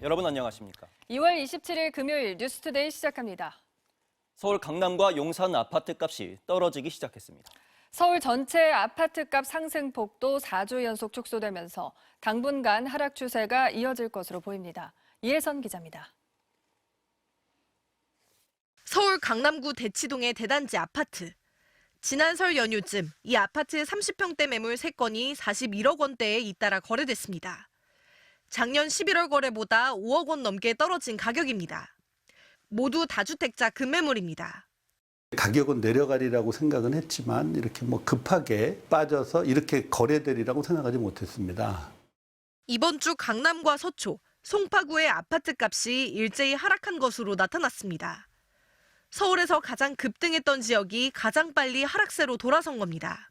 여러분 안녕하십니까? 2월 27일 금요일 뉴스투데이 시작합니다. 서울 강남과 용산 아파트 값이 떨어지기 시작했습니다. 서울 전체 아파트값 상승폭도 4주 연속 축소되면서 당분간 하락 추세가 이어질 것으로 보입니다. 이혜선 기자입니다. 서울 강남구 대치동의 대단지 아파트. 지난 설 연휴쯤 이 아파트 30평대 매물 3건이 41억 원대에 잇따라 거래됐습니다. 작년 11월 거래보다 5억 원 넘게 떨어진 가격입니다. 모두 다주택자 급매물입니다. 가격은 내려가리라고 생각은 했지만 이렇게 급하게 빠져서 이렇게 거래되리라고 생각하지 못했습니다. 이번 주 강남과 서초, 송파구의 아파트 값이 일제히 하락한 것으로 나타났습니다. 서울에서 가장 급등했던 지역이 가장 빨리 하락세로 돌아선 겁니다.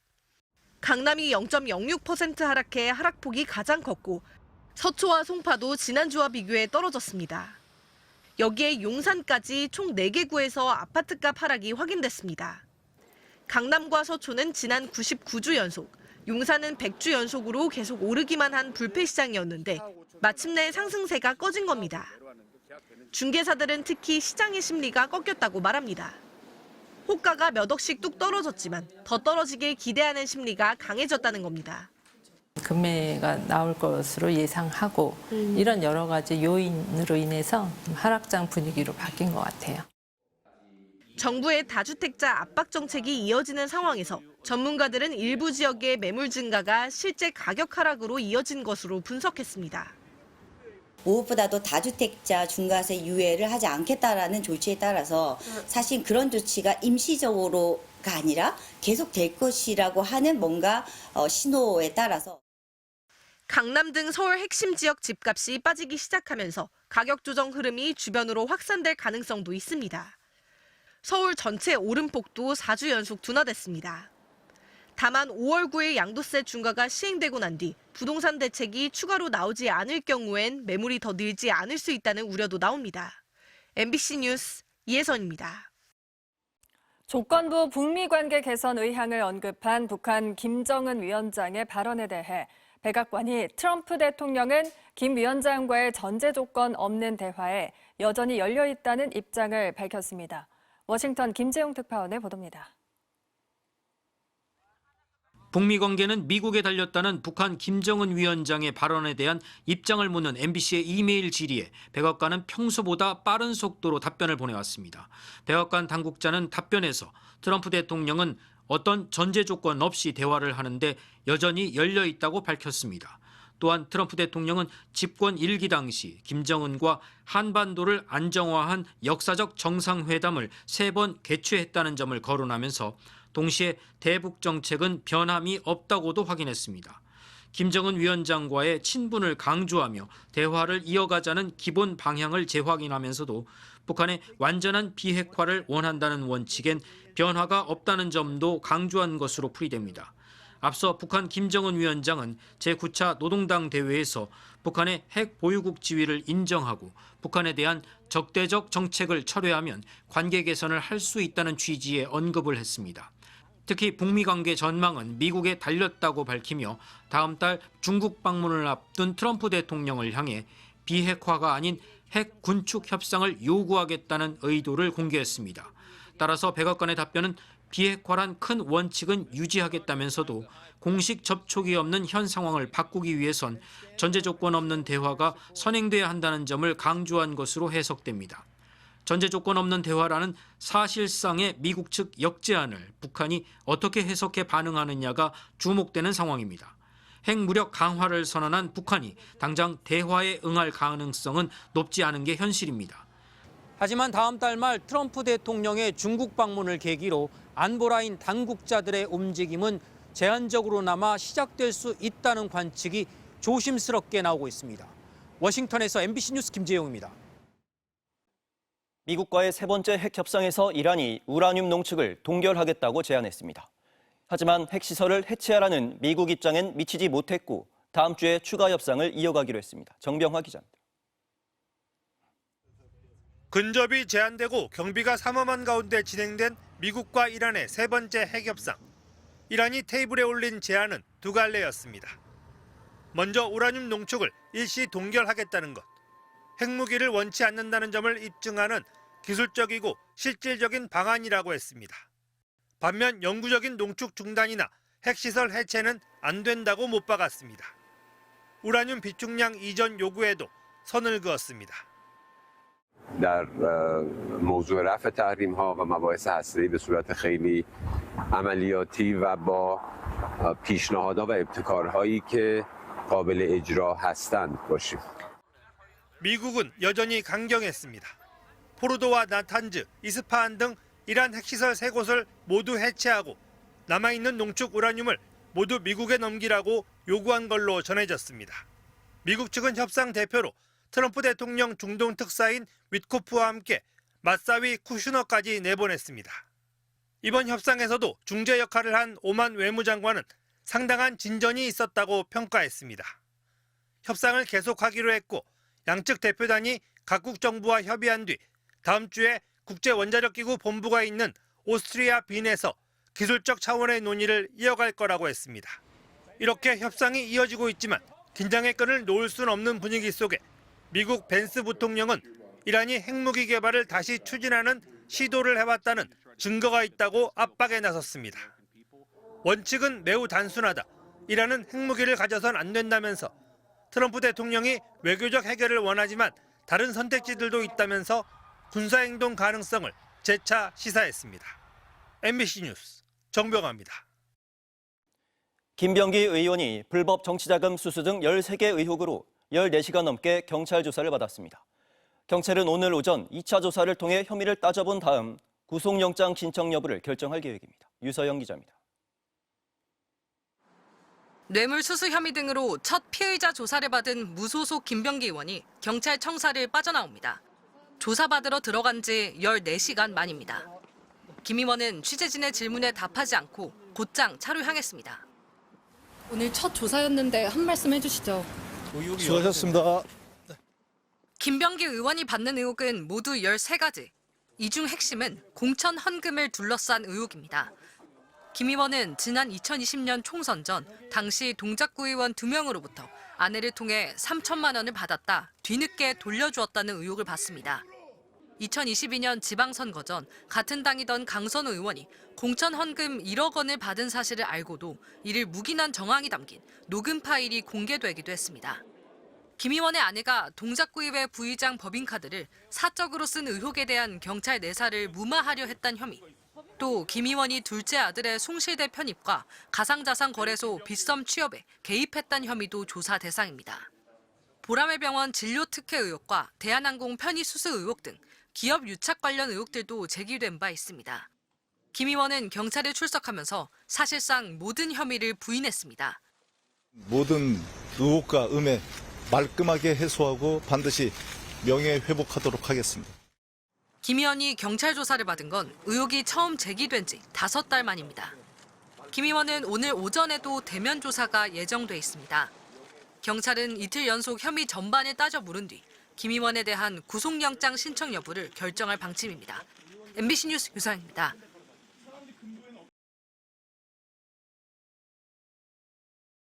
강남이 0.06% 하락해 하락폭이 가장 컸고 서초와 송파도 지난주와 비교해 떨어졌습니다. 여기에 용산까지 총 4개 구에서 아파트값 하락이 확인됐습니다. 강남과 서초는 지난 99주 연속, 용산은 100주 연속으로 계속 오르기만 한 불패시장이었는데 마침내 상승세가 꺼진 겁니다. 중개사들은 특히 시장의 심리가 꺾였다고 말합니다. 호가가 몇 억씩 뚝 떨어졌지만 더 떨어지길 기대하는 심리가 강해졌다는 겁니다. 금매가 나올 것으로 예상하고 이런 여러 가지 요인으로 인해서 하락장 분위기로 바뀐 것 같아요. 정부의 다주택자 압박 정책이 이어지는 상황에서 전문가들은 일부 지역의 매물 증가가 실제 가격 하락으로 이어진 것으로 분석했습니다. 무엇보다도 다주택자 중과세 유예를 하지 않겠다라는 조치에 따라서 사실 그런 조치가 임시적으로가 아니라 계속 될 것이라고 하는 뭔가 신호에 따라서 강남 등 서울 핵심 지역 집값이 빠지기 시작하면서 가격 조정 흐름이 주변으로 확산될 가능성도 있습니다. 서울 전체 오름폭도 4주 연속 둔화됐습니다. 다만 5월 9일 양도세 중과가 시행되고 난 뒤 부동산 대책이 추가로 나오지 않을 경우엔 매물이 더 늘지 않을 수 있다는 우려도 나옵니다. MBC 뉴스 이혜선입니다. 조건부 북미 관계 개선 의향을 언급한 북한 김정은 위원장의 발언에 대해 백악관이 트럼프 대통령은 김 위원장과의 전제 조건 없는 대화에 여전히 열려 있다는 입장을 밝혔습니다. 워싱턴 김재용 특파원의 보도입니다. 북미 관계는 미국에 달렸다는 북한 김정은 위원장의 발언에 대한 입장을 묻는 MBC의 이메일 질의에 백악관은 평소보다 빠른 속도로 답변을 보내왔습니다. 백악관 당국자는 답변에서 트럼프 대통령은 어떤 전제 조건 없이 대화를 하는데 여전히 열려 있다고 밝혔습니다. 또한 트럼프 대통령은 집권 1기 당시 김정은과 한반도를 안정화한 역사적 정상회담을 3번 개최했다는 점을 거론하면서 동시에 대북 정책은 변함이 없다고도 확인했습니다. 김정은 위원장과의 친분을 강조하며 대화를 이어가자는 기본 방향을 재확인하면서도 북한의 완전한 비핵화를 원한다는 원칙엔 변화가 없다는 점도 강조한 것으로 풀이됩니다. 앞서 북한 김정은 위원장은 제9차 노동당 대회에서 북한의 핵 보유국 지위를 인정하고 북한에 대한 적대적 정책을 철회하면 관계 개선을 할 수 있다는 취지의 언급을 했습니다. 특히 북미 관계 전망은 미국에 달렸다고 밝히며 다음 달 중국 방문을 앞둔 트럼프 대통령을 향해 비핵화가 아닌 핵 군축 협상을 요구하겠다는 의도를 공개했습니다. 따라서 백악관의 답변은 비핵화란 큰 원칙은 유지하겠다면서도 공식 접촉이 없는 현 상황을 바꾸기 위해선 전제 조건 없는 대화가 선행돼야 한다는 점을 강조한 것으로 해석됩니다. 전제 조건 없는 대화라는 사실상의 미국 측 역제안을 북한이 어떻게 해석해 반응하느냐가 주목되는 상황입니다. 핵무력 강화를 선언한 북한이 당장 대화에 응할 가능성은 높지 않은 게 현실입니다. 하지만 다음 달 말 트럼프 대통령의 중국 방문을 계기로 안보라인 당국자들의 움직임은 제한적으로나마 시작될 수 있다는 관측이 조심스럽게 나오고 있습니다. 워싱턴에서 MBC 뉴스 김재용입니다. 미국과의 3번째 핵 협상에서 이란이 우라늄 농축을 동결하겠다고 제안했습니다. 하지만 핵시설을 해체하라는 미국 입장엔 미치지 못했고 다음 주에 추가 협상을 이어가기로 했습니다. 정병화 기자입니다. 근접이 제한되고 경비가 삼엄한 가운데 진행된 미국과 이란의 3번째 핵협상. 이란이 테이블에 올린 제안은 2갈래였습니다. 먼저 우라늄 농축을 일시 동결하겠다는 것. 핵무기를 원치 않는다는 점을 입증하는 기술적이고 실질적인 방안이라고 했습니다. 반면 영구적인 농축 중단이나 핵시설 해체는 안 된다고 못 박았습니다. 우라늄 비축량 이전 요구에도 선을 그었습니다. در موضوع رفع تحریم‌ها و مباحث هسته‌ای به صورت خیلی عملیاتی و با پیشنهادها و ابتکارهایی که قابل اجرا هستند باشیم. 미국은 여전히 강경했습니다. 포르도와 나탄즈, 이스파한 등 이란 핵시설 3곳을 모두 해체하고 남아있는 농축 우라늄을 모두 미국에 넘기라고 요구한 걸로 전해졌습니다. 미국 측은 협상 대표로 트럼프 대통령 중동 특사인 위트코프와 함께 맞사위 쿠슈너까지 내보냈습니다. 이번 협상에서도 중재 역할을 한 오만 외무장관은 상당한 진전이 있었다고 평가했습니다. 협상을 계속하기로 했고 양측 대표단이 각국 정부와 협의한 뒤 다음 주에 국제원자력기구 본부가 있는 오스트리아 빈에서 기술적 차원의 논의를 이어갈 거라고 했습니다. 이렇게 협상이 이어지고 있지만 긴장의 끈을 놓을 수는 없는 분위기 속에 미국 벤스 부통령은 이란이 핵무기 개발을 다시 추진하는 시도를 해왔다는 증거가 있다고 압박에 나섰습니다. 원칙은 매우 단순하다. 이란은 핵무기를 가져선 안 된다면서 트럼프 대통령이 외교적 해결을 원하지만 다른 선택지들도 있다면서 군사행동 가능성을 재차 시사했습니다. MBC 뉴스 정병아입니다. 김병기 의원이 불법 정치자금 수수 등 13개 의혹으로 14시간 넘게 경찰 조사를 받았습니다. 경찰은 오늘 오전 2차 조사를 통해 혐의를 따져본 다음 구속영장 신청 여부를 결정할 계획입니다. 유서영 기자입니다. 뇌물수수 혐의 등으로 첫 피의자 조사를 받은 무소속 김병기 의원이 경찰 청사를 빠져나옵니다. 조사받으러 들어간 지 14시간 만입니다. 김 의원은 취재진의 질문에 답하지 않고 곧장 차로 향했습니다. 오늘 첫 조사였는데 한 말씀 해주시죠. 수고하셨습니다. 김병기 의원이 받는 의혹은 모두 13가지. 이 중 핵심은 공천 헌금을 둘러싼 의혹입니다. 김 의원은 지난 2020년 총선 전 당시 동작구 의원 2명으로부터 아내를 통해 3천만 원을 받았다 뒤늦게 돌려주었다는 의혹을 받습니다. 2022년 지방선거 전 같은 당이던 강선우 의원이 공천 헌금 1억 원을 받은 사실을 알고도 이를 묵인한 정황이 담긴 녹음 파일이 공개되기도 했습니다. 김 의원의 아내가 동작구의회 부의장 법인카드를 사적으로 쓴 의혹에 대한 경찰 내사를 무마하려 했다는 혐의, 또 김 의원이 둘째 아들의 송실대 편입과 가상자산 거래소 빗썸 취업에 개입했다는 혐의도 조사 대상입니다. 보라매 병원 진료 특혜 의혹과 대한항공 편의 수수 의혹 등 기업 유착 관련 의혹들도 제기된 바 있습니다. 김 의원은 경찰에 출석하면서 사실상 모든 혐의를 부인했습니다. 모든 의혹과 음해 말끔하게 해소하고 반드시 명예회복하도록 하겠습니다. 김 의원이 경찰 조사를 받은 건 의혹이 처음 제기된 지 5달 만입니다. 김 의원은 오늘 오전에도 대면 조사가 예정돼 있습니다. 경찰은 이틀 연속 혐의 전반을 따져 물은 뒤 김 의원에 대한 구속영장 신청 여부를 결정할 방침입니다. MBC 뉴스 유서영입니다.